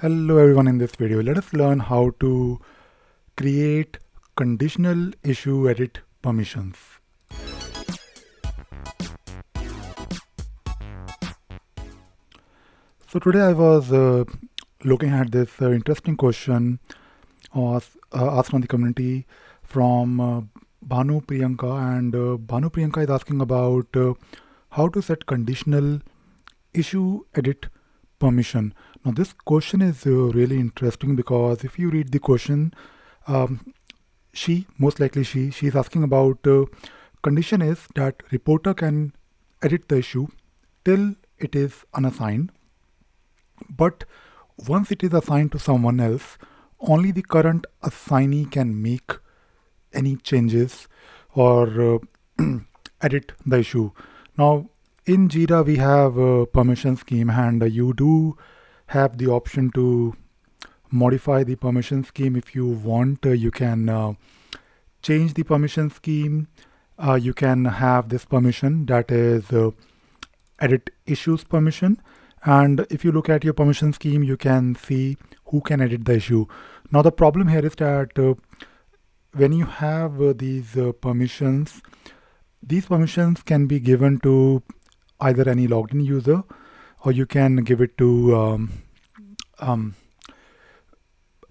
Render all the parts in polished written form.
Hello everyone, in this video let us learn how to create conditional issue edit permissions. So today I was looking at this interesting question asked on the community from Bhanu Priyanka, and Bhanu Priyanka is asking about how to set conditional issue edit permission. Now this question is really interesting because if you read the question, she's asking about condition is that reporter can edit the issue till it is unassigned, but once it is assigned to someone else, only the current assignee can make any changes or edit the issue. Now in Jira we have a permission scheme, and you do have the option to modify the permission scheme if you want. You can change the permission scheme. You can have this permission that is edit issues permission, and if you look at your permission scheme you can see who can edit the issue. Now the problem here is that when you have these permissions can be given to either any logged in user, or you can give it to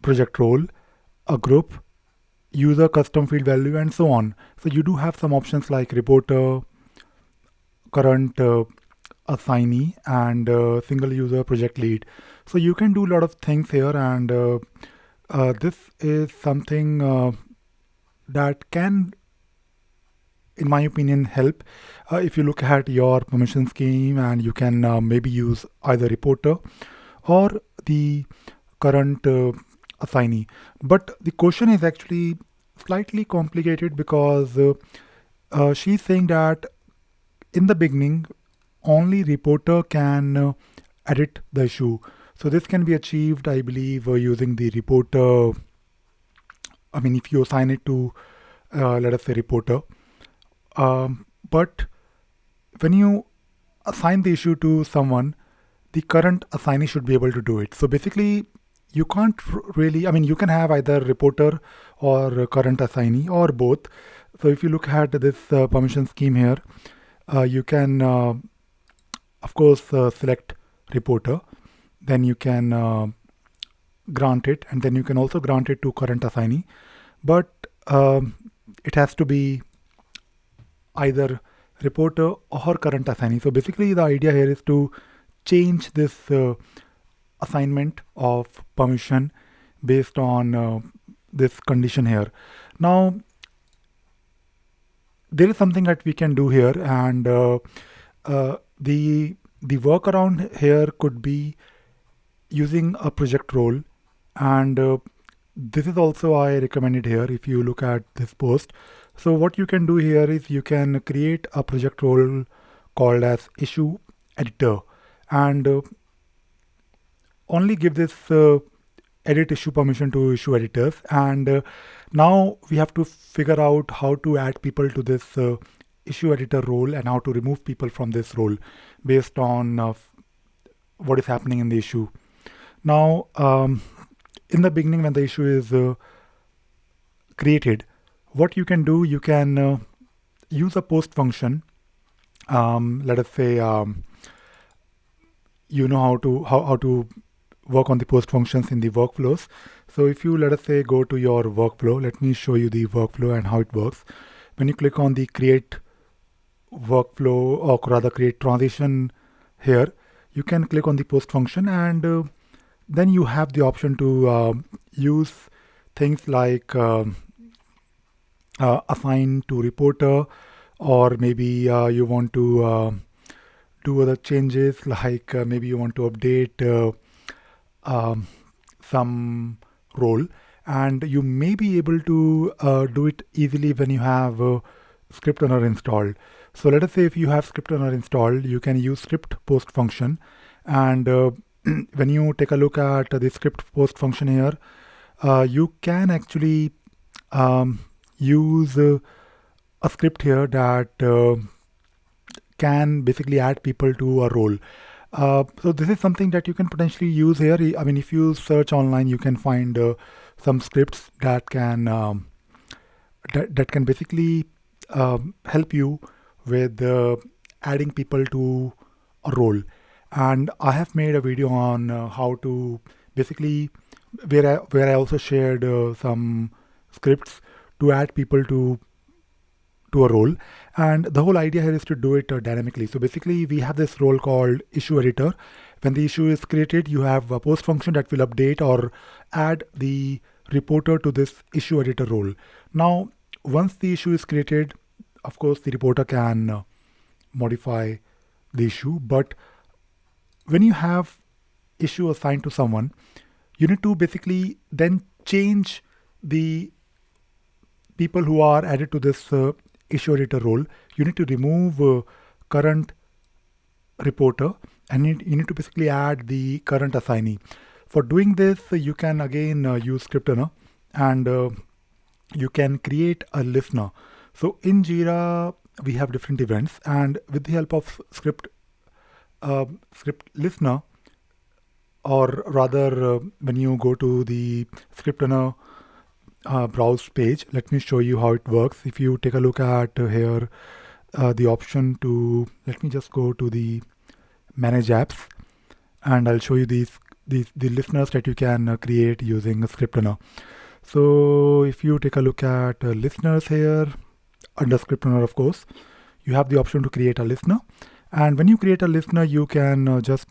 project role, a group, user custom field value, and so on. So you do have some options like reporter, current assignee, and single user project lead. So you can do a lot of things here, and this is something that can, in my opinion, help if you look at your permission scheme, and you can maybe use either reporter or the current assignee. But the question is actually slightly complicated because she's saying that in the beginning only reporter can edit the issue. So this can be achieved, I believe, using the reporter. I mean, if you assign it to let us say reporter, but when you assign the issue to someone, the current assignee should be able to do it. So basically you can't really, I mean, you can have either reporter or current assignee or both. So if you look at this permission scheme here, you can of course select reporter, then you can grant it, and then you can also grant it to current assignee, but it has to be either reporter or current assignee. So basically the idea here is to change this assignment of permission based on this condition here. Now there is something that we can do here, and the workaround here could be using a project role, and this is also I recommended here if you look at this post. So what you can do here is you can create a project role called as issue editor, and only give this edit issue permission to issue editors. And now we have to figure out how to add people to this issue editor role and how to remove people from this role based on what is happening in the issue. Now in the beginning, when the issue is created, what you can do, you can use a post function. Let us say you know how to work on the post functions in the workflows. So if you, let us say, go to your workflow, let me show you the workflow and how it works. When you click on the create workflow, or rather create transition here, you can click on the post function, and then you have the option to use things like assign to reporter, or maybe you want to do other changes, like maybe you want to update some role, and you may be able to do it easily when you have ScriptRunner installed. So let us say if you have ScriptRunner installed, you can use script post function, and when you take a look at the script post function here, you can actually use a script here that can basically add people to a role. So this is something that you can potentially use here. I mean, if you search online, you can find some scripts that can basically help you with adding people to a role. And I have made a video on how to basically where I also shared some scripts to add people to a role. And the whole idea here is to do it dynamically. So basically, we have this role called issue editor. When the issue is created, you have a post function that will update or add the reporter to this issue editor role. Now, once the issue is created, of course, the reporter can modify the issue. But when you have issue assigned to someone, you need to basically then change the people who are added to this issue editor role. You need to remove current reporter, and you need to basically add the current assignee. For doing this, you can again use ScriptRunner, and you can create a listener. So in Jira, we have different events, and with the help of script listener, or rather, when you go to the ScriptRunner browse page, let me show you how it works. If you take a look at here, the option to, let me just go to the manage apps, and I'll show you the listeners that you can create using ScriptRunner. So if you take a look at listeners here under ScriptRunner, of course, you have the option to create a listener. And when you create a listener, you can just,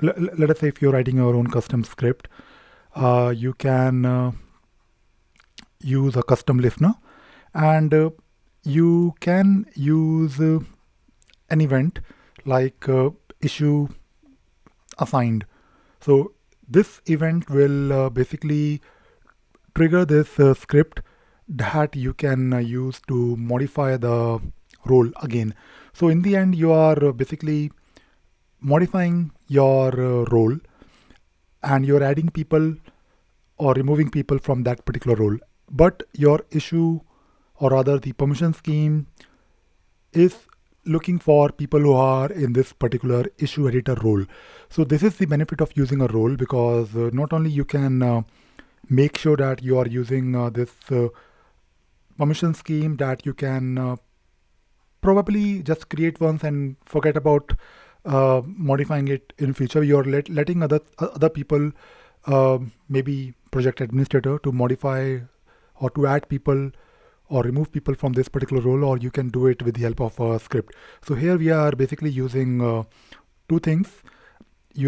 let us say if you're writing your own custom script, you can use a custom listener, and you can use an event like issue assigned. So this event will basically trigger this script that you can use to modify the role again. So in the end, you are basically modifying your role, and you're adding people or removing people from that particular role. But your issue, or rather the permission scheme, is looking for people who are in this particular issue editor role. So this is the benefit of using a role, because not only you can make sure that you are using this permission scheme that you can probably just create once and forget about modifying it in future. You're letting other people, maybe project administrator, to modify or to add people or remove people from this particular role, or you can do it with the help of a script. So here we are basically using two things. We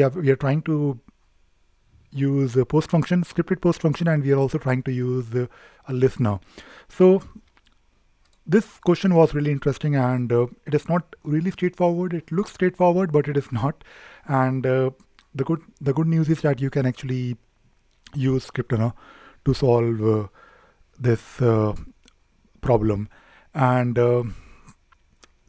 are trying to use a post function, scripted post function, and we are also trying to use a listener. So this question was really interesting, and it is not really straightforward. It looks straightforward, but it is not. And the good news is that you can actually use ScriptRunner to solve this problem. And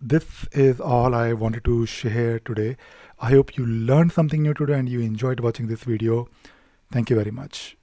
this is all I wanted to share today. I hope you learned something new today and you enjoyed watching this video. Thank you very much.